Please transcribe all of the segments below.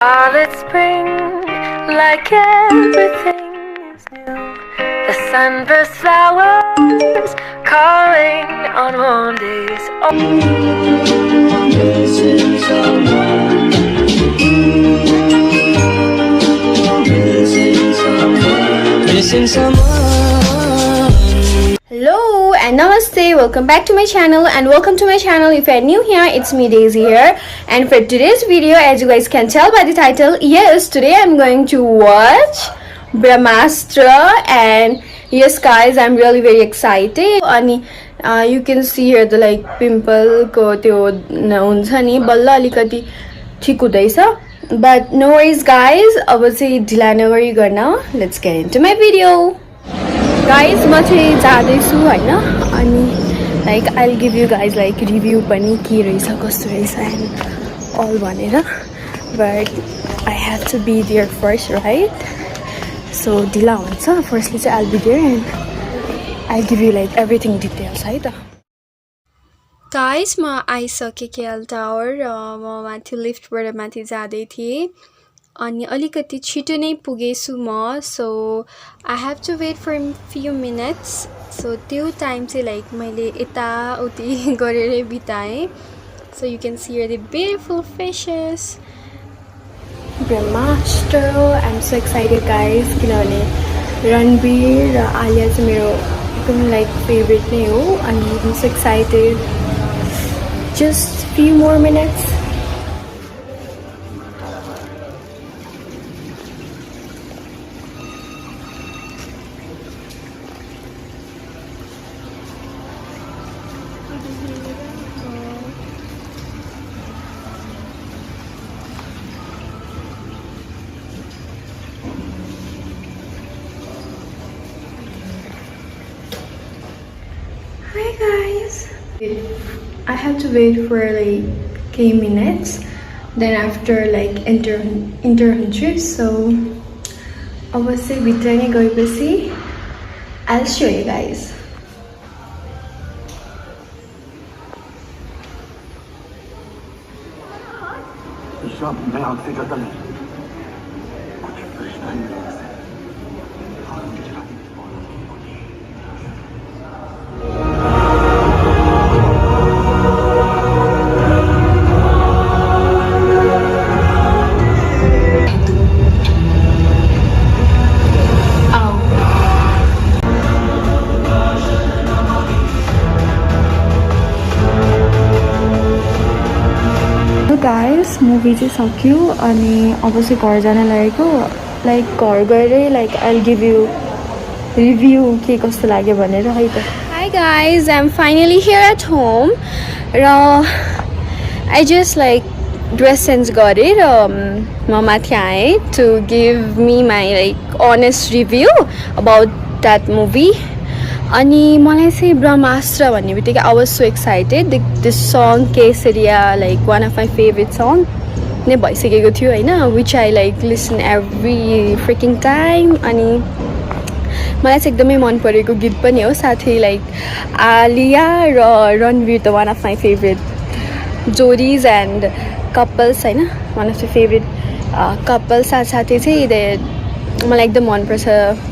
All it's spring, like everything is new. The sunburst flowers calling on warm days. Missing someone. Hello and namaste, welcome back to my channel and welcome to my channel. If you're new here, it's me Daisy here, and for today's video, as you guys can tell by the title, yes, today I'm going to watch Brahmastra. And yes guys, I'm really very excited. And you can see here the like pimple ko tyo huncha ni balla alikati thik hudaisa, but no worries guys, aba chai dhila nagari garna, let's get into my video. Guys, म चाहिँ जाँदैछु हैन, अनि like I will give you guys like review पनि के रहेछ कस्तो रहेछ एन्ड अल भनेर, but I have to be there first right, so ढिला हुन्छ फर्स्टली चाहिँ I will be there and I give you like everything details है त। गाइज, म आइसकेँ केएल टावर र म माथि लिफ्टबाट माथि जाँदै थिएँ अनि अलिकति छिटो नै पुगेछु म, so I have to wait for few minutes. So त्यो टाइम चाहिँ लाइक मैले यताउति गरेरै बिताएँ। So you can see the beautiful faces Brahmastra. I am so excited guys, किनभने रणवीर र आलिया चाहिँ मेरो एकदम लाइक फेभरेट नै हो, अनि I am so excited. Just few more minutes. Hi guys, I have to wait for like a minutes, then after like enter hunchu, so obviously भित्र नै गएपछि I'll show you guys. मैं आपसे करता नहीं कुछ रिश्ता ही मेरे से और मुझे रात में गाइस, मुभी चाहिँ सक्यो अनि अब चाहिँ घर जान लागेको। लाइक घर गएरै like I will give you review के कस्तो लाग्यो भनेर है त। Hi guys, I am finally here at home र I just like dress change गरेँ र म माथि आएँ to give me my like honest review about that movie. अनि मलाई चाहिँ ब्रह्मास्त्र भन्ने बित्तिकै I was so excited. This song Kesariya like one of my favourite song नै भइसकेको थियो होइन, which I like listen every freaking time. अनि मलाई चाहिँ एकदमै मन परेको गीत पनि हो, साथै लाइक आलिया र रणवीर त वान अफ माई फेभरेट जोडीज एन्ड कपल्स होइन, one of the favourite couple. साथसाथै चाहिँ मलाई एकदम मनपर्छ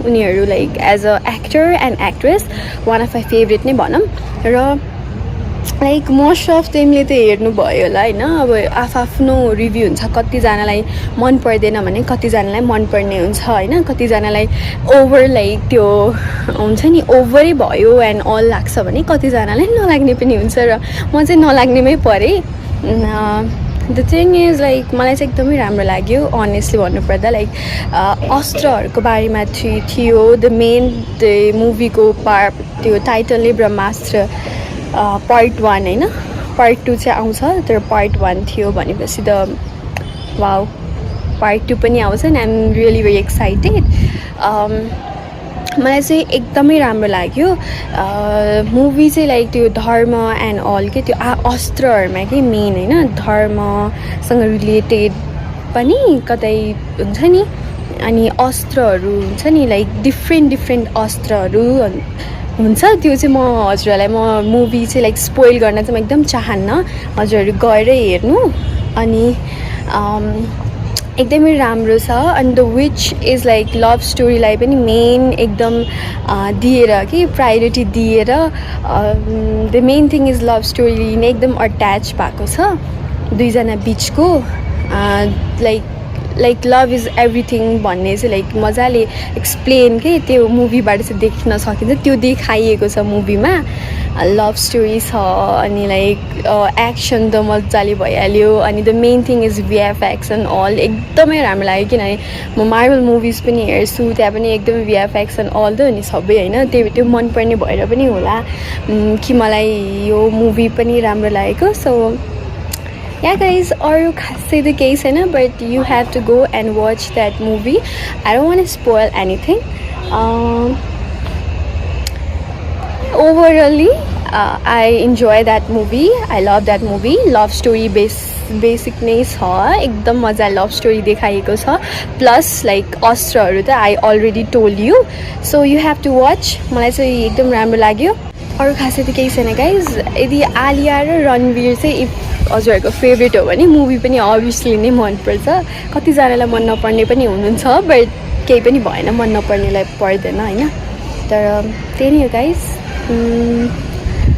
उनीहरू like as a actor and actress, one of my favourite नै भनौँ। र लाइक मोस्ट अफ देमले त हेर्नुभयो होला होइन, अब आफ्नो रिभ्यू हुन्छ, कतिजनालाई मन पर्दैन भने कतिजनालाई मनपर्ने हुन्छ होइन, कतिजनालाई ओभर लाइक त्यो हुन्छ नि ओभरै भयो एन्ड अल लाग्छ भने कतिजनालाई नलाग्ने पनि हुन्छ, र म चाहिँ नलाग्नेमै परेँ। द थिङ इज लाइक मलाई चाहिँ एकदमै राम्रो लाग्यो अनेस्टली भन्नुपर्दा। लाइक अस्त्रहरूको बारेमा थियो, द मेन द मुभीको पार्ट, त्यो टाइटलले ब्रह्मास्त्र पार्ट 1 होइन, पार्ट 2 चाहिँ आउँछ, तर पार्ट 1 थियो भनेपछि त वाउ पार्ट 2 पनि आउँछ and I am really very excited. मलाई चाहिँ एकदमै राम्रो लाग्यो मुभी चाहिँ। लाइक त्यो धर्म एन्ड अल के त्यो अस्त्रहरूमा के मेन होइन, धर्मसँग रिलेटेड पनि कतै हुन्छ नि, अनि अस्त्रहरू हुन्छ नि लाइक डिफ्रेन्ट अस्त्रहरू हुन्छ, त्यो चाहिँ म हजुरहरूलाई म मुभी चाहिँ लाइक स्पोइल गर्न चाहिँ म एकदम चाहन्न, हजुरहरू गएर हेर्नु। अनि एकदमै राम्रो छ अनि the which is like love स्टोरीलाई पनि मेन एकदम दिएर कि प्रायोरिटी दिएर the main thing is love story नै एकदम अट्याच भएको छ दुईजना बिचको लाइक लभ इज एभ्रिथिङ भन्ने चाहिँ लाइक मजाले एक्सप्लेन के त्यो मुभीबाट चाहिँ देख्न सकिन्छ त्यो देखाइएको छ मुभीमा लभ स्टोरी छ अनि लाइक एक्सन त मजाले भइहाल्यो अनि the main thing is VFX and all एकदमै राम्रो लाग्यो किनभने म मार्भल मुभिज पनि हेर्छु त्यहाँ पनि एकदमै भिएफएक्स एन्ड अल त नि सबै होइन त्यो मनपर्ने भएर पनि होला कि मलाई यो मुभी पनि राम्रो लागेको सो Yeah guys, अरू खासै त केही छैन but you have to go and watch that movie. I don't want to spoil anything. Overally, I enjoy that movie. I love that movie. Love story basic नै छ एकदम मजा लभ स्टोरी देखाएको छ प्लस लाइक अस्त्रहरू त I already told you. So you have to watch. मलाई चाहिँ एकदम राम्रो लाग्यो अरू खासै त केही छैन गाइज यदि आलिया र रणवीर चाहिँ इफ हजुरहरूको फेभरेट हो भने मुभी पनि अभियसली नै मनपर्छ कतिजनालाई मन नपर्ने पनि हुनुहुन्छ बट केही पनि भएन मन नपर्नेलाई पर्दैन होइन तर त्यही नै हो गाइज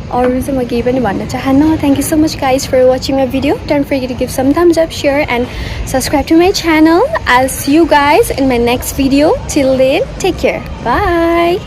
अरू चाहिँ म केही पनि भन्न चाहन्न thank you so much guys for watching my video don't forget to give some thumbs up share and subscribe to my channel I will see you guys in my next video till then take care by